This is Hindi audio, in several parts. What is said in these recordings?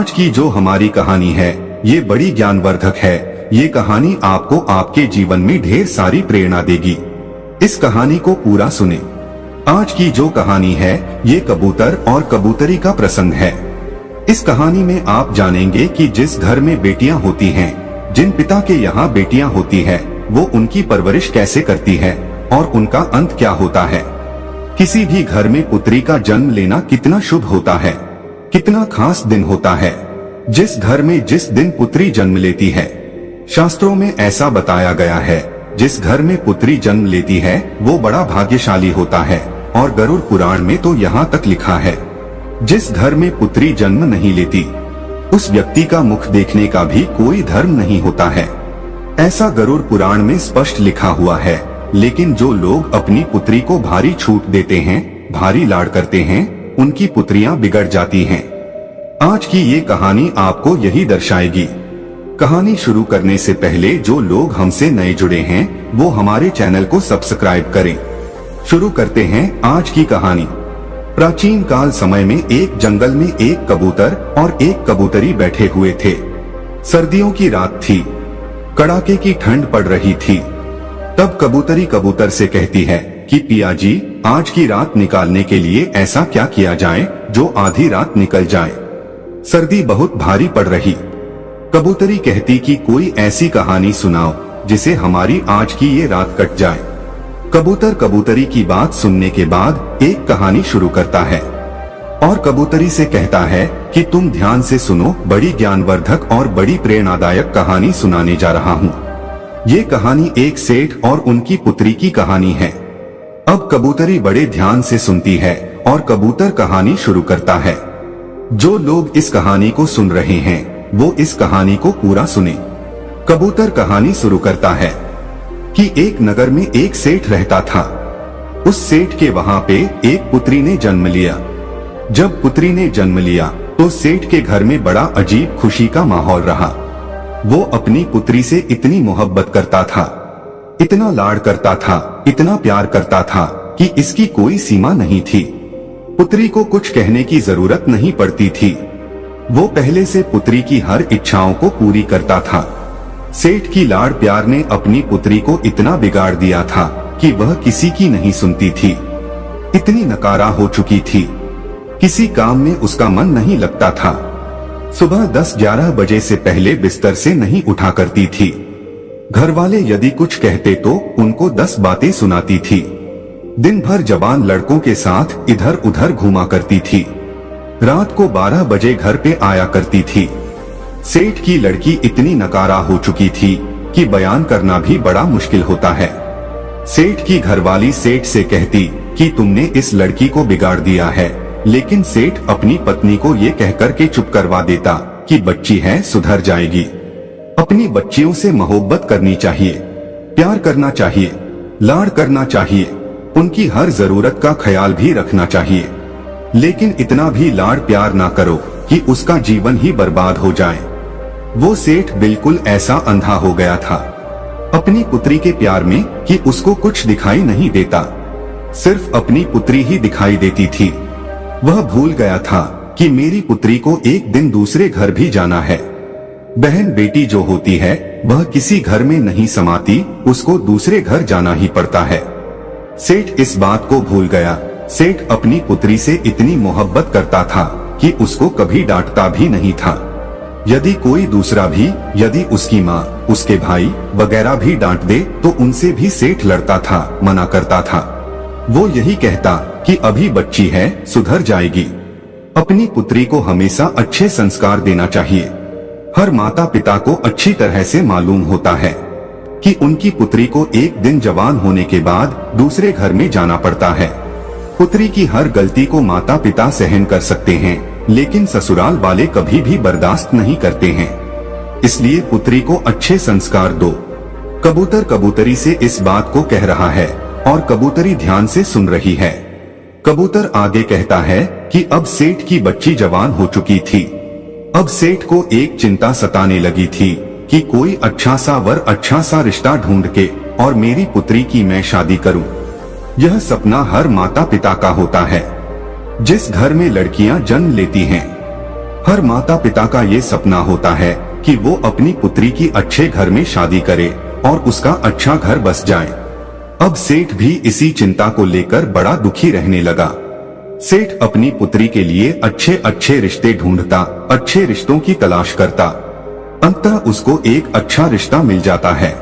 आज की जो हमारी कहानी है ये बड़ी ज्ञानवर्धक है। ये कहानी आपको आपके जीवन में ढेर सारी प्रेरणा देगी। इस कहानी को पूरा सुने। आज की जो कहानी है ये कबूतर और कबूतरी का प्रसंग है। इस कहानी में आप जानेंगे कि जिस घर में बेटियां होती हैं, जिन पिता के यहाँ बेटियां होती है, वो उनकी परवरिश कैसे करती है और उनका अंत क्या होता है। किसी भी घर में पुत्री का जन्म लेना कितना शुभ होता है, कितना खास दिन होता है। जिस घर में जिस दिन पुत्री जन्म लेती है, शास्त्रों में ऐसा बताया गया है, जिस घर में पुत्री जन्म लेती है वो बड़ा भाग्यशाली होता है। और गरुड़ पुराण में तो यहाँ तक लिखा है, जिस घर में पुत्री जन्म नहीं लेती उस व्यक्ति का मुख देखने का भी कोई धर्म नहीं होता है। ऐसा गरुड़ पुराण में स्पष्ट लिखा हुआ है। लेकिन जो लोग अपनी पुत्री को भारी छूट देते हैं, भारी लाड़ करते हैं, उनकी पुत्रियां बिगड़ जाती हैं। आज की ये कहानी आपको यही दर्शाएगी। कहानी शुरू करने से पहले जो लोग हमसे नए जुड़े हैं वो हमारे चैनल को सब्सक्राइब करें। शुरू करते हैं आज की कहानी। प्राचीन काल समय में एक जंगल में एक कबूतर और एक कबूतरी बैठे हुए थे। सर्दियों की रात थी, कड़ाके की ठंड पड़ रही थी। तब कबूतरी कबूतर से कहती है कि पिया जी, आज की रात निकालने के लिए ऐसा क्या किया जाए जो आधी रात निकल जाए। सर्दी बहुत भारी पड़ रही। कबूतरी कहती कि कोई ऐसी कहानी सुनाओ जिसे हमारी आज की ये रात कट जाए। कबूतर कबूतरी की बात सुनने के बाद एक कहानी शुरू करता है और कबूतरी से कहता है कि तुम ध्यान से सुनो, बड़ी ज्ञानवर्धक और बड़ी प्रेरणादायक कहानी सुनाने जा रहा हूँ। ये कहानी एक सेठ और उनकी पुत्री की कहानी है। अब कबूतरी बड़े ध्यान से सुनती है और कबूतर कहानी शुरू करता है। जो लोग इस कहानी को सुन रहे हैं वो इस कहानी को पूरा सुने। कबूतर कहानी शुरू करता है कि एक नगर में एक सेठ रहता था। उस सेठ के वहां पे एक पुत्री ने जन्म लिया। जब पुत्री ने जन्म लिया तो सेठ के घर में बड़ा अजीब खुशी का माहौल रहा। वो अपनी पुत्री से इतनी मोहब्बत करता था, इतना लाड़ करता था, इतना प्यार करता था कि इसकी कोई सीमा नहीं थी। पुत्री को कुछ कहने की जरूरत नहीं पड़ती थी। वो पहले से पुत्री की हर इच्छाओं को पूरी करता था। सेठ की लाड़ प्यार ने अपनी पुत्री को इतना बिगाड़ दिया था कि वह किसी की नहीं सुनती थी। इतनी नकारा हो चुकी थी, किसी काम में उसका मन नहीं लगता था। सुबह 10-11 बजे से पहले बिस्तर से नहीं उठा करती थी। घर वाले यदि कुछ कहते तो उनको 10 बातें सुनाती थी। दिन भर जवान लड़कों के साथ इधर उधर घूमा करती थी। रात को 12 बजे घर पे आया करती थी। सेठ की लड़की इतनी नकारा हो चुकी थी कि बयान करना भी बड़ा मुश्किल होता है। सेठ की घरवाली सेठ से कहती कि तुमने इस लड़की को बिगाड़ दिया है, लेकिन सेठ अपनी पत्नी को ये कहकर के चुप करवा देता कि बच्ची है, सुधर जाएगी। अपनी बच्चियों से मोहब्बत करनी चाहिए, प्यार करना चाहिए, लाड़ करना चाहिए, उनकी हर जरूरत का ख्याल भी रखना चाहिए। लेकिन इतना भी लाड़ प्यार ना करो कि उसका जीवन ही बर्बाद हो जाए। वो सेठ बिल्कुल ऐसा अंधा हो गया था अपनी पुत्री के प्यार में कि उसको कुछ दिखाई नहीं देता, सिर्फ अपनी पुत्री ही दिखाई देती थी। वह भूल गया था कि मेरी पुत्री को एक दिन दूसरे घर भी जाना है। बहन बेटी जो होती है वह किसी घर में नहीं समाती, उसको दूसरे घर जाना ही पड़ता है। सेठ इस बात को भूल गया। सेठ अपनी पुत्री से इतनी मोहब्बत करता था कि उसको कभी डांटता भी नहीं था। यदि कोई दूसरा भी, यदि उसकी माँ, उसके भाई वगैरह भी डांट दे तो उनसे भी सेठ लड़ता था, मना करता था। वो यही कहता कि अभी बच्ची है, सुधर जाएगी। अपनी पुत्री को हमेशा अच्छे संस्कार देना चाहिए। हर माता पिता को अच्छी तरह से मालूम होता है कि उनकी पुत्री को एक दिन जवान होने के बाद दूसरे घर में जाना पड़ता है। पुत्री की हर गलती को माता पिता सहन कर सकते हैं, लेकिन ससुराल वाले कभी भी बर्दाश्त नहीं करते हैं। इसलिए पुत्री को अच्छे संस्कार दो। कबूतर कबूतरी से इस बात को कह रहा है और कबूतरी ध्यान से सुन रही है। कबूतर आगे कहता है कि अब सेठ की बच्ची जवान हो चुकी थी। अब सेठ को एक चिंता सताने लगी थी कि कोई अच्छा सा वर, अच्छा सा रिश्ता ढूंढ के और मेरी पुत्री की मैं शादी करूं। यह सपना हर माता पिता का होता है। जिस घर में लड़कियां जन्म लेती हैं हर माता पिता का ये सपना होता है कि वो अपनी पुत्री की अच्छे घर में शादी करे और उसका अच्छा घर बस जाए। अब सेठ भी इसी चिंता को लेकर बड़ा दुखी रहने लगा। सेठ अपनी पुत्री के लिए अच्छे अच्छे रिश्ते ढूंढता, अच्छे रिश्तों की तलाश करता। अंततः उसको एक अच्छा रिश्ता मिल जाता है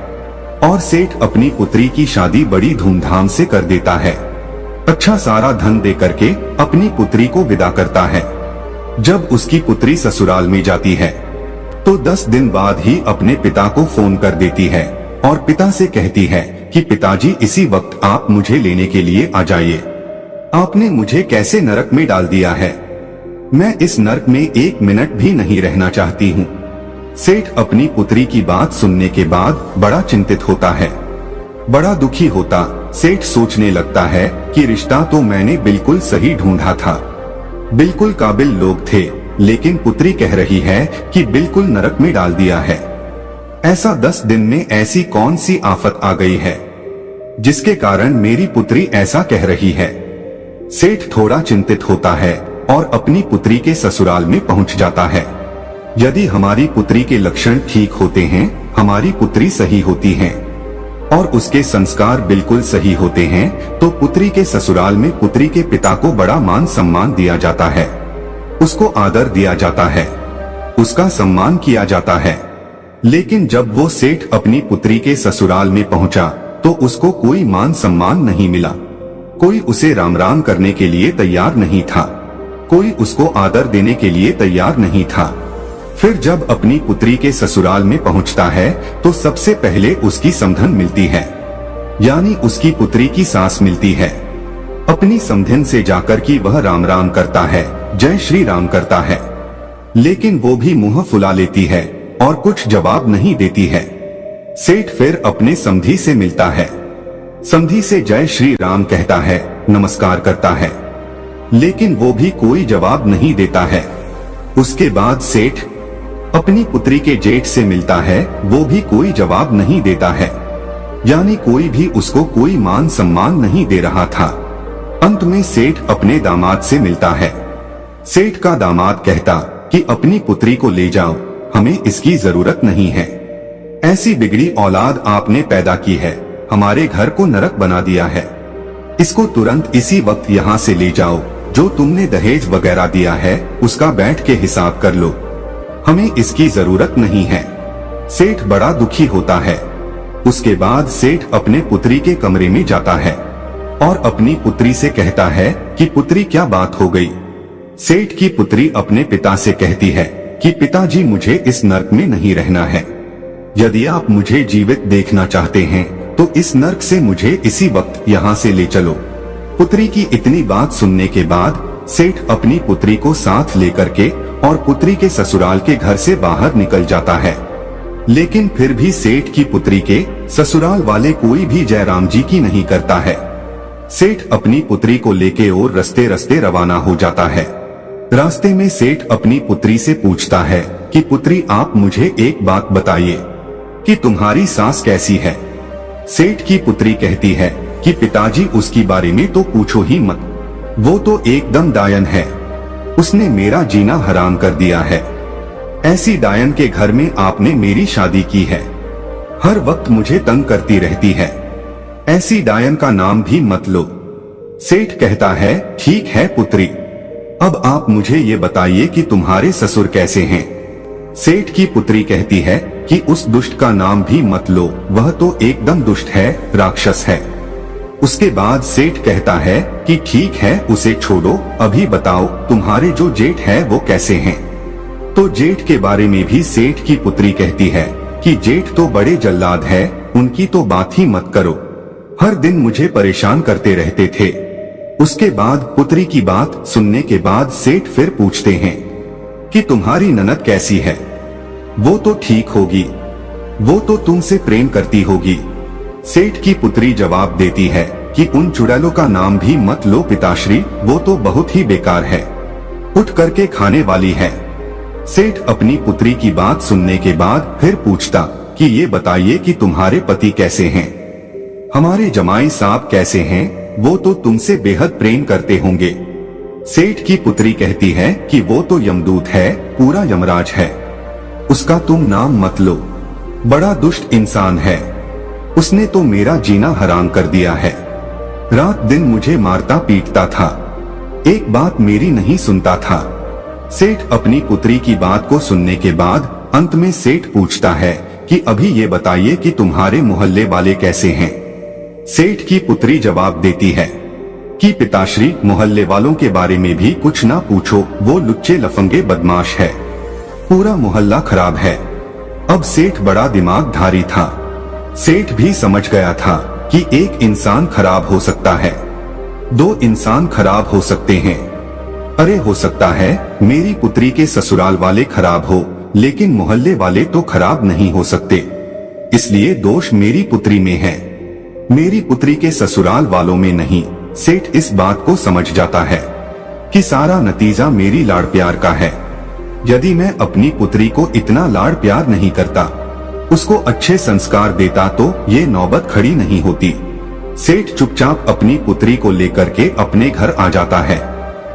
और सेठ अपनी पुत्री की शादी बड़ी धूमधाम से कर देता है। अच्छा सारा धन दे करके अपनी पुत्री को विदा करता है। जब उसकी पुत्री ससुराल में जाती है तो 10 दिन बाद ही अपने पिता को फोन कर देती है और पिता से कहती है कि पिताजी इसी वक्त आप मुझे लेने के लिए आ जाइए। आपने मुझे कैसे नरक में डाल दिया है, मैं इस नरक में 1 मिनट भी नहीं रहना चाहती हूँ। सेठ अपनी पुत्री की बात सुनने के बाद बड़ा चिंतित होता है, बड़ा दुखी होता। सेठ सोचने लगता है कि रिश्ता तो मैंने बिल्कुल सही ढूंढा था, बिल्कुल काबिल लोग थे, लेकिन पुत्री कह रही है कि बिल्कुल नरक में डाल दिया है। ऐसा 10 दिन में ऐसी कौन सी आफत आ गई है जिसके कारण मेरी पुत्री ऐसा कह रही है। सेठ थोड़ा चिंतित होता है और अपनी पुत्री के ससुराल में पहुंच जाता है। यदि हमारी पुत्री के लक्षण ठीक होते हैं, हमारी पुत्री सही होती है और उसके संस्कार बिल्कुल सही होते हैं, तो पुत्री के ससुराल में पुत्री के पिता को बड़ा मान सम्मान दिया जाता है, उसको आदर दिया जाता है, उसका सम्मान किया जाता है। लेकिन जब वो सेठ अपनी पुत्री के ससुराल में पहुंचा तो उसको कोई मान सम्मान नहीं मिला। कोई उसे राम राम करने के लिए तैयार नहीं था, कोई उसको आदर देने के लिए तैयार नहीं था। फिर जब अपनी पुत्री के ससुराल में पहुंचता है तो सबसे पहले उसकी समधन मिलती है, यानी उसकी पुत्री की सास मिलती है। अपनी समधन से जाकर कि वह राम राम करता है, जय श्री राम करता है, लेकिन वो भी मुंह फुला लेती है और कुछ जवाब नहीं देती है। सेठ फिर अपने समधी से मिलता है, समधी से जय श्री राम कहता है, नमस्कार करता है, लेकिन वो भी कोई जवाब नहीं देता है। उसके बाद सेठ अपनी पुत्री के जेठ से मिलता है, वो भी कोई जवाब नहीं देता है, यानी कोई भी उसको कोई मान सम्मान नहीं दे रहा था। अंत में सेठ अपने दामाद से मिलता है। सेठ का दामाद कहता कि अपनी पुत्री को ले जाओ, हमें इसकी जरूरत नहीं है। ऐसी बिगड़ी औलाद आपने पैदा की है, हमारे घर को नरक बना दिया है। इसको तुरंत इसी वक्त यहाँ से ले जाओ, जो तुमने दहेज वगैरह दिया है उसका बैठ के हिसाब कर लो, हमें इसकी जरूरत नहीं है। सेठ बड़ा दुखी होता है। उसके बाद सेठ अपने पुत्री के कमरे में जाता है और अपनी पुत्री से कहता है कि पुत्री क्या बात हो गई। सेठ की पुत्री अपने पिता से कहती है कि पिताजी मुझे इस नरक में नहीं रहना है, यदि आप मुझे जीवित देखना चाहते हैं तो इस नरक से मुझे इसी वक्त यहाँ से ले चलो। पुत्री की इतनी बात सुनने के बाद सेठ अपनी पुत्री को साथ लेकर के और पुत्री के ससुराल के घर से बाहर निकल जाता है। लेकिन फिर भी सेठ की पुत्री के ससुराल वाले कोई भी जयराम जी की नहीं करता है। सेठ अपनी पुत्री को लेके और रस्ते रस्ते रवाना हो जाता है। रास्ते में सेठ अपनी पुत्री से पूछता है कि पुत्री आप मुझे एक बात बताइए कि तुम्हारी सास कैसी है। सेठ की पुत्री कहती है कि पिताजी उसकी बारे में तो पूछो ही मत, वो तो एकदम डायन है, उसने मेरा जीना हराम कर दिया है। ऐसी डायन के घर में आपने मेरी शादी की है, हर वक्त मुझे तंग करती रहती है, ऐसी डायन का नाम भी मत लो। सेठ कहता है ठीक है पुत्री, अब आप मुझे ये बताइए कि तुम्हारे ससुर कैसे हैं। सेठ की पुत्री कहती है कि उस दुष्ट का नाम भी मत लो, वह तो एकदम दुष्ट है, राक्षस है। उसके बाद सेठ कहता है कि ठीक है उसे छोड़ो, अभी बताओ तुम्हारे जो जेठ है वो कैसे हैं। तो जेठ के बारे में भी सेठ की पुत्री कहती है कि जेठ तो बड़े जल्लाद है, उनकी तो बात ही मत करो, हर दिन मुझे परेशान करते रहते थे। उसके बाद पुत्री की बात सुनने के बाद सेठ फिर पूछते हैं कि तुम्हारी ननद कैसी है। वो तो ठीक होगी, वो तो तुमसे प्रेम करती होगी। सेठ की पुत्री जवाब देती है कि उन चुड़ैलों का नाम भी मत लो पिताश्री, वो तो बहुत ही बेकार है, उठ करके खाने वाली है। सेठ अपनी पुत्री की बात सुनने के बाद फिर पूछता कि ये बताइए कि तुम्हारे पति कैसे हैं, हमारे जमाई साहब कैसे हैं, वो तो तुमसे बेहद प्रेम करते होंगे। सेठ की पुत्री कहती है कि वो तो यमदूत है, पूरा यमराज है, उसका तुम नाम मत लो, बड़ा दुष्ट इंसान है, उसने तो मेरा जीना हराम कर दिया है, रात दिन मुझे मारता पीटता था, एक बात मेरी नहीं सुनता था। सेठ अपनी पुत्री की बात को सुनने के बाद अंत में सेठ पूछता है कि अभी ये बताइए कि तुम्हारे मोहल्ले वाले कैसे हैं। सेठ की पुत्री जवाब देती है कि पिताश्री, मोहल्ले वालों के बारे में भी कुछ ना पूछो, वो लुच्चे लफंगे बदमाश है, पूरा मोहल्ला खराब है। अब सेठ बड़ा दिमागधारी था, सेठ भी समझ गया था कि एक इंसान खराब हो सकता है, दो इंसान खराब हो सकते हैं, अरे हो सकता है मेरी पुत्री के ससुराल वाले खराब हो, लेकिन मोहल्ले वाले तो खराब नहीं हो सकते, इसलिए दोष मेरी पुत्री में है, मेरी पुत्री के ससुराल वालों में नहीं। सेठ इस बात को समझ जाता है कि सारा नतीजा मेरी लाड़ प्यार का है। यदि मैं अपनी पुत्री को इतना लाड़ प्यार नहीं करता, उसको अच्छे संस्कार देता, तो ये नौबत खड़ी नहीं होती। सेठ चुपचाप अपनी पुत्री को लेकर के अपने घर आ जाता है।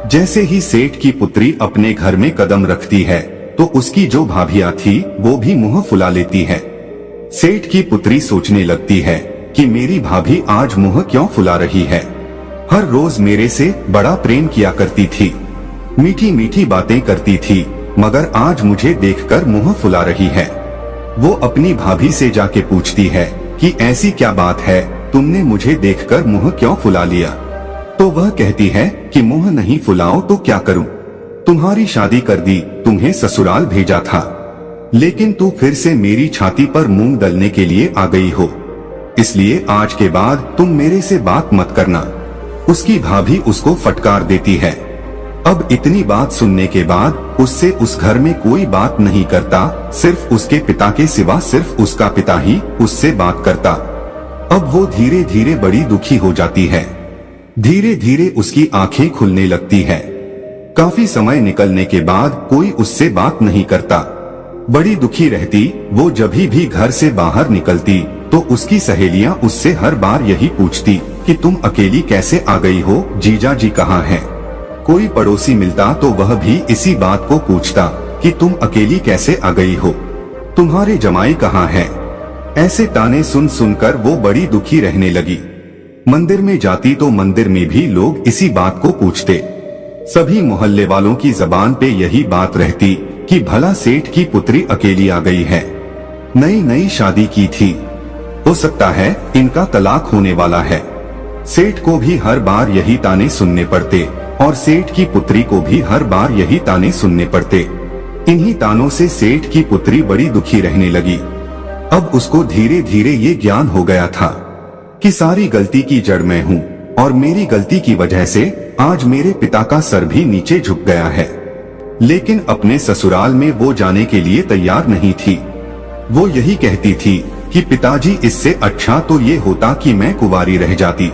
जैसे ही सेठ की पुत्री अपने घर में कदम रखती है तो उसकी जो भाभियां थी वो भी मुंह फुला लेती है। सेठ की पुत्री सोचने लगती है कि मेरी भाभी आज मुंह क्यों फुला रही है, हर रोज मेरे से बड़ा प्रेम किया करती थी, मीठी मीठी बातें करती थी, मगर आज मुझे देखकर मुंह फुला रही है। वो अपनी भाभी से जाके पूछती है कि ऐसी क्या बात है, तुमने मुझे देखकर मुंह क्यों फुला लिया। तो वह कहती है कि मुंह नहीं फुलाओ तो क्या करूं, तुम्हारी शादी कर दी, तुम्हें ससुराल भेजा था, लेकिन तू फिर से मेरी छाती पर मूंग दलने के लिए आ गई हो, इसलिए आज के बाद तुम मेरे से बात मत करना। उसकी भाभी उसको फटकार देती है। अब इतनी बात सुनने के बाद उससे उस घर में कोई बात नहीं करता, सिर्फ उसके पिता के सिवा सिर्फ उसका पिता ही उससे बात करता। अब वो धीरे धीरे बड़ी दुखी हो जाती है, धीरे धीरे उसकी आंखें खुलने लगती है। काफी समय निकलने के बाद कोई उससे बात नहीं करता, बड़ी दुखी रहती। वो जब भी घर से बाहर निकलती तो उसकी सहेलियां उससे हर बार यही पूछती कि तुम अकेली कैसे आ गई हो, जीजा जी कहाँ हैं। कोई पड़ोसी मिलता तो वह भी इसी बात को पूछता कि तुम अकेली कैसे आ गई हो, तुम्हारे जमाई कहाँ हैं। ऐसे ताने सुन सुनकर वो बड़ी दुखी रहने लगी। मंदिर में जाती तो मंदिर में भी लोग इसी बात को पूछते। सभी मोहल्ले वालों की जबान पे यही बात रहती कि भला सेठ की पुत्री अकेली आ गई है, नई नई शादी की थी, हो सकता है इनका तलाक होने वाला है। सेठ को भी हर बार यही ताने सुनने पड़ते और सेठ की पुत्री को भी हर बार यही ताने सुनने पड़ते। इन्हीं तानों से सेठ की पुत्री बड़ी दुखी रहने लगी। अब उसको धीरे धीरे ये ज्ञान हो गया था कि सारी गलती की जड़ मैं हूँ और मेरी गलती की वजह से आज मेरे पिता का सर भी नीचे झुक गया है। लेकिन अपने ससुराल में वो जाने के लिए तैयार नहीं थी। वो यही कहती थी कि पिताजी, इससे अच्छा तो ये होता कि मैं कुंवारी रह जाती,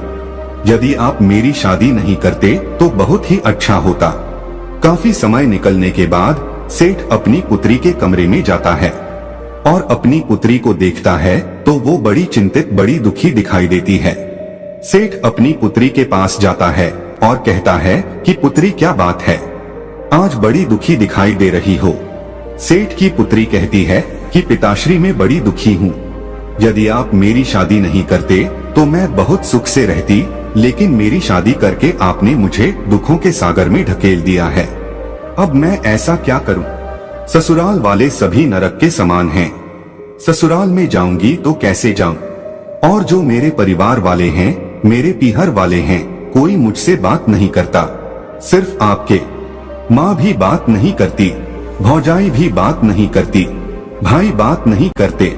यदि आप मेरी शादी नहीं करते तो बहुत ही अच्छा होता। काफी समय निकलने के बाद सेठ अपनी पुत्री के कमरे में जाता है और अपनी पुत्री को देखता है तो वो बड़ी चिंतित, बड़ी दुखी दिखाई देती है। सेठ अपनी पुत्री के पास जाता है और कहता है कि पुत्री, क्या बात है, आज बड़ी दुखी दिखाई दे रही हो। सेठ की पुत्री कहती है कि पिताश्री, मैं बड़ी दुखी हूँ, यदि आप मेरी शादी नहीं करते तो मैं बहुत सुख से रहती, लेकिन मेरी शादी करके आपने मुझे दुखों के सागर में ढकेल दिया है। अब मैं ऐसा क्या करूं? ससुराल वाले सभी नरक के समान हैं। ससुराल में जाऊंगी तो कैसे जाऊं? और जो मेरे परिवार वाले हैं, मेरे पीहर वाले हैं, कोई मुझसे बात नहीं करता। सिर्फ आपके माँ भी बात नहीं करती, भौजाई भी बात नहीं करती, भाई बात नहीं करते,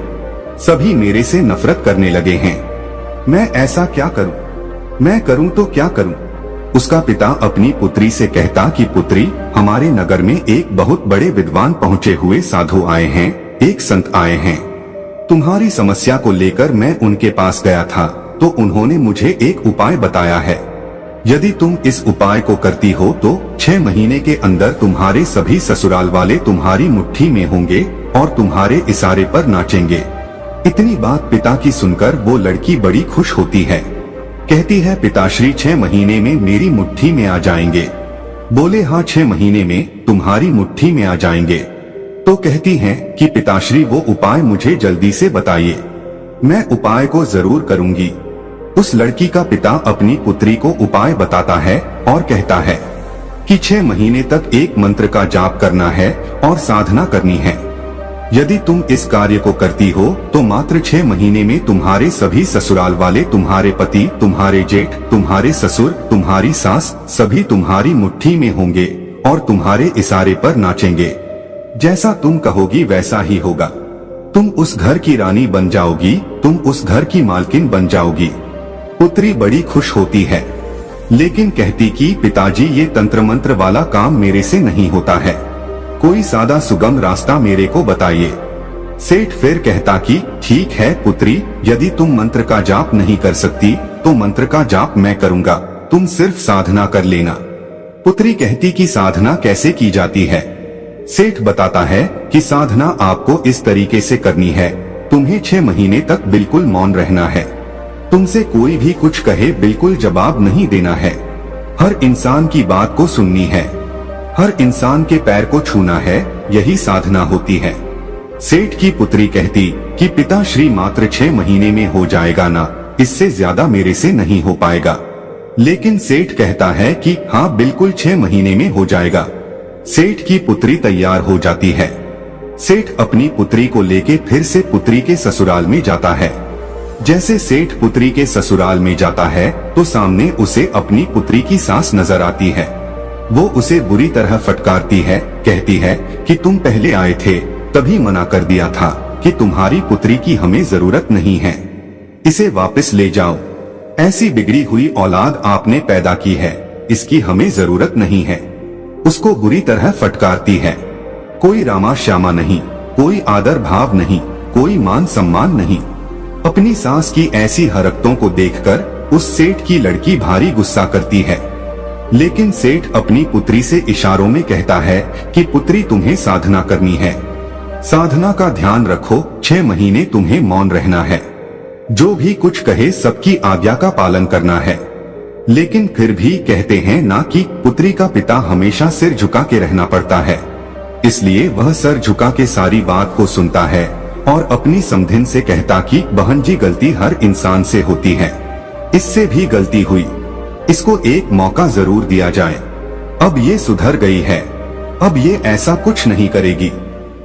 सभी मेरे से नफरत करने लगे हैं। मैं ऐसा क्या करूं? मैं करूं तो क्या करूं? उसका पिता अपनी पुत्री से कहता कि पुत्री, हमारे नगर में एक बहुत बड़े विद्वान पहुंचे हुए साधु आए हैं, एक संत आए हैं। तुम्हारी समस्या को लेकर मैं उनके पास गया था तो उन्होंने मुझे एक उपाय बताया है। यदि तुम इस उपाय को करती हो तो 6 महीने के अंदर तुम्हारे सभी ससुराल वाले तुम्हारी मुट्ठी में होंगे और तुम्हारे इशारे पर नाचेंगे। इतनी बात पिता की सुनकर वो लड़की बड़ी खुश होती है। कहती है, पिताश्री 6 महीने में मेरी मुट्ठी में आ जाएंगे। बोले हाँ 6 महीने में तुम्हारी मुट्ठी में आ जाएंगे। तो कहती हैं कि पिताश्री वो उपाय मुझे जल्दी से बताइए, मैं उपाय को जरूर करूंगी। उस लड़की का पिता अपनी पुत्री को उपाय बताता है और कहता है कि 6 महीने तक एक मंत्र का जाप करना है और साधना करनी है। यदि तुम इस कार्य को करती हो तो मात्र 6 महीने में तुम्हारे सभी ससुराल वाले, तुम्हारे पति, तुम्हारे जेठ, तुम्हारे ससुर, तुम्हारी सास, सभी तुम्हारी मुट्ठी में होंगे और तुम्हारे इशारे पर नाचेंगे। जैसा तुम कहोगी वैसा ही होगा। तुम उस घर की रानी बन जाओगी, तुम उस घर की मालकिन बन जाओगी। पुत्री बड़ी खुश होती है, लेकिन कहती कि पिताजी ये तंत्र मंत्र वाला काम मेरे से नहीं होता है, कोई सादा सुगम रास्ता मेरे को बताइए। सेठ फिर कहता कि ठीक है पुत्री, यदि तुम मंत्र का जाप नहीं कर सकती तो मंत्र का जाप मैं करूंगा, तुम सिर्फ साधना कर लेना। पुत्री कहती कि साधना कैसे की जाती है। सेठ बताता है कि साधना आपको इस तरीके से करनी है, तुम्हें 6 महीने तक बिल्कुल मौन रहना है, तुमसे कोई भी कुछ कहे बिल्कुल जवाब नहीं देना है, हर इंसान की बात को सुननी है, हर इंसान के पैर को छूना है, यही साधना होती है। सेठ की पुत्री कहती कि पिताश्री मात्र 6 महीने में हो जाएगा ना, इससे ज्यादा मेरे से नहीं हो पाएगा। लेकिन सेठ कहता है कि हाँ बिल्कुल 6 महीने में हो जाएगा। सेठ की पुत्री तैयार हो जाती है। सेठ अपनी पुत्री को लेके फिर से पुत्री के ससुराल में जाता है। जैसे सेठ पुत्री के ससुराल में जाता है तो सामने उसे अपनी पुत्री की सास नजर आती है। वो उसे बुरी तरह फटकारती है, कहती है कि तुम पहले आए थे तभी मना कर दिया था कि तुम्हारी पुत्री की हमें जरूरत नहीं है, इसे वापस ले जाओ, ऐसी बिगड़ी हुई औलाद आपने पैदा की है, इसकी हमें जरूरत नहीं है। उसको बुरी तरह फटकारती है। कोई रामा श्यामा नहीं, कोई आदर भाव नहीं, कोई मान सम्मान नहीं। अपनी सास की ऐसी हरकतों को देखकर उस सेठ की लड़की भारी गुस्सा करती है, लेकिन सेठ अपनी पुत्री से इशारों में कहता है कि पुत्री तुम्हें साधना करनी है, साधना का ध्यान रखो, 6 महीने तुम्हें मौन रहना है, जो भी कुछ कहे सबकी आज्ञा का पालन करना है। लेकिन फिर भी कहते हैं ना कि पुत्री का पिता हमेशा सिर झुका के रहना पड़ता है, इसलिए वह सर झुका के सारी बात को सुनता है और अपनी समधिन से कहता कि बहन जी गलती हर इंसान से होती है, इससे भी गलती हुई, इसको एक मौका जरूर दिया जाए। अब ये सुधर गई है, अब ये ऐसा कुछ नहीं करेगी।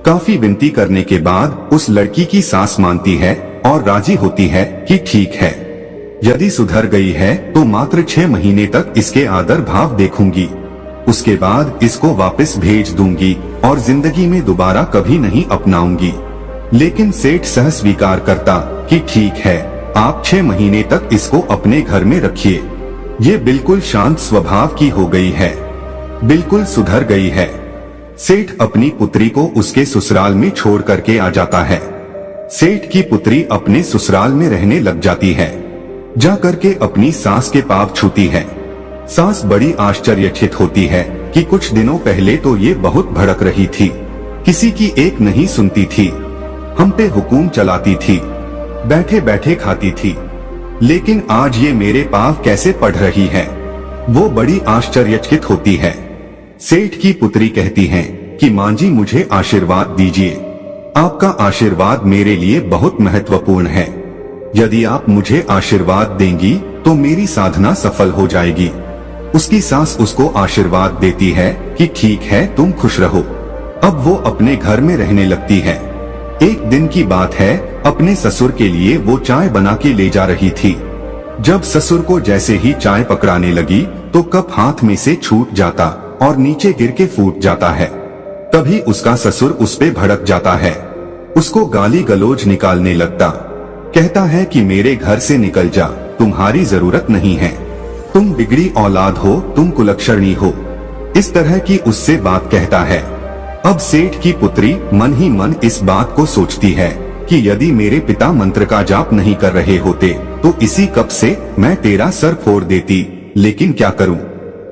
काफी विनती करने के बाद उस लड़की की सास मानती है और राजी होती है कि ठीक है, यदि सुधर गई है तो मात्र 6 महीने तक इसके आदर भाव देखूंगी, उसके बाद इसको वापस भेज दूंगी और जिंदगी में दोबारा कभी नहीं अपनाऊंगी। लेकिन सेठ सह स्वीकार करता कि ठीक है, आप 6 महीने तक इसको अपने घर में रखिए, ये बिल्कुल शांत स्वभाव की हो गई है, बिल्कुल सुधर गई है। सेठ अपनी पुत्री को उसके ससुराल में छोड़ करके आ जाता है। सेठ की पुत्री अपने ससुराल में रहने लग जाती है, जा करके अपनी सास के पाँव छूती है। सास बड़ी आश्चर्यचकित होती है कि कुछ दिनों पहले तो ये बहुत भड़क रही थी, किसी की एक नहीं सुनती थी, हम पे हुकूम चलाती थी, बैठे बैठे खाती थी, लेकिन आज ये मेरे पाँव कैसे पढ़ रही है। वो बड़ी आश्चर्यचकित होती है। सेठ की पुत्री कहती है कि मां जी मुझे आशीर्वाद दीजिए, आपका आशीर्वाद मेरे लिए बहुत महत्वपूर्ण है, यदि आप मुझे आशीर्वाद देंगी तो मेरी साधना सफल हो जाएगी। उसकी सास उसको आशीर्वाद देती है कि ठीक है तुम खुश रहो। अब वो अपने घर में रहने लगती है। एक दिन की बात है, अपने ससुर के लिए वो चाय बना के ले जा रही थी। जब ससुर को जैसे ही चाय पकड़ाने लगी तो कप हाथ में से छूट जाता और नीचे गिर के फूट जाता है। तभी उसका ससुर उस पे भड़क जाता है, उसको गाली गलौज निकालने लगता, कहता है कि मेरे घर से निकल जा, तुम्हारी जरूरत नहीं है, तुम बिगड़ी औलाद हो, तुम कुलक्षणी हो, इस तरह की उससे बात कहता है। अब सेठ की पुत्री मन ही मन इस बात को सोचती है कि यदि मेरे पिता मंत्र का जाप नहीं कर रहे होते तो इसी कप से मैं तेरा सर फोड़ देती, लेकिन क्या करूं,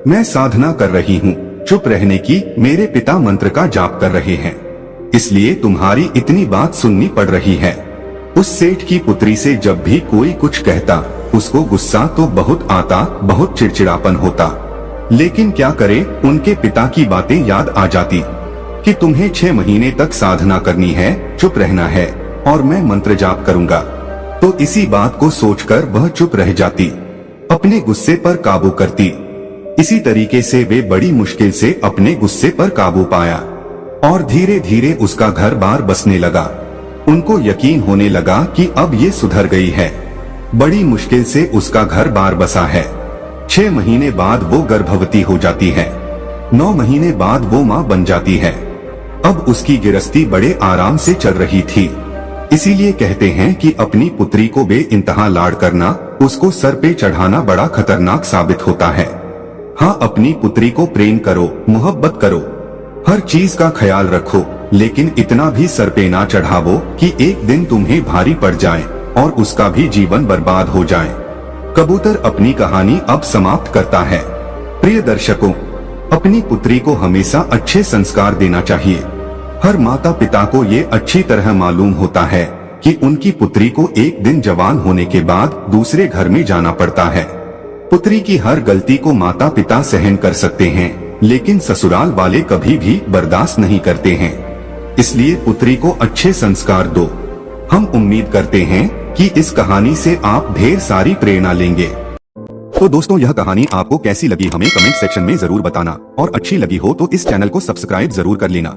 मैं साधना कर रही हूँ, चुप रहने की, मेरे पिता मंत्र का जाप कर रहे हैं, इसलिए तुम्हारी इतनी बात सुननी पड़ रही है। उस सेठ की पुत्री से जब भी कोई कुछ कहता उसको गुस्सा तो बहुत आता, बहुत चिड़चिड़ापन होता। लेकिन क्या करे, उनके पिता की बातें याद आ जाती कि तुम्हें 6 महीने तक साधना करनी है, चुप रहना है और मैं मंत्र जाप करूंगा। तो इसी बात को सोचकर वह चुप रह जाती, अपने गुस्से पर काबू करती। इसी तरीके से वे बड़ी मुश्किल से अपने गुस्से पर काबू पाया और धीरे धीरे उसका घर बार बसने लगा। उनको यकीन होने लगा कि अब ये सुधर गई है। बड़ी मुश्किल से उसका घर बार बसा है। 6 महीने बाद वो गर्भवती हो जाती है। 9 महीने बाद वो माँ बन जाती है। अब उसकी गृहस्थी बड़े आराम से चल रही थी। इसीलिए कहते हैं कि अपनी पुत्री को बेइंतहा लाड करना, उसको सर पे चढ़ाना बड़ा खतरनाक साबित होता है। हाँ, अपनी पुत्री को प्रेम करो, मोहब्बत करो, हर चीज का ख्याल रखो, लेकिन इतना भी सर पे ना चढ़ावो कि एक दिन तुम्हें भारी पड़ जाए और उसका भी जीवन बर्बाद हो जाए। कबूतर अपनी कहानी अब समाप्त करता है। प्रिय दर्शकों, अपनी पुत्री को हमेशा अच्छे संस्कार देना चाहिए। हर माता पिता को ये अच्छी तरह मालूम होता है कि उनकी पुत्री को एक दिन जवान होने के बाद दूसरे घर में जाना पड़ता है। पुत्री की हर गलती को माता पिता सहन कर सकते हैं, लेकिन ससुराल वाले कभी भी बर्दाश्त नहीं करते हैं। इसलिए पुत्री को अच्छे संस्कार दो। हम उम्मीद करते हैं कि इस कहानी से आप ढेर सारी प्रेरणा लेंगे। तो दोस्तों, यह कहानी आपको कैसी लगी हमें कमेंट सेक्शन में जरूर बताना, और अच्छी लगी हो तो इस चैनल को सब्सक्राइब जरूर कर लेना।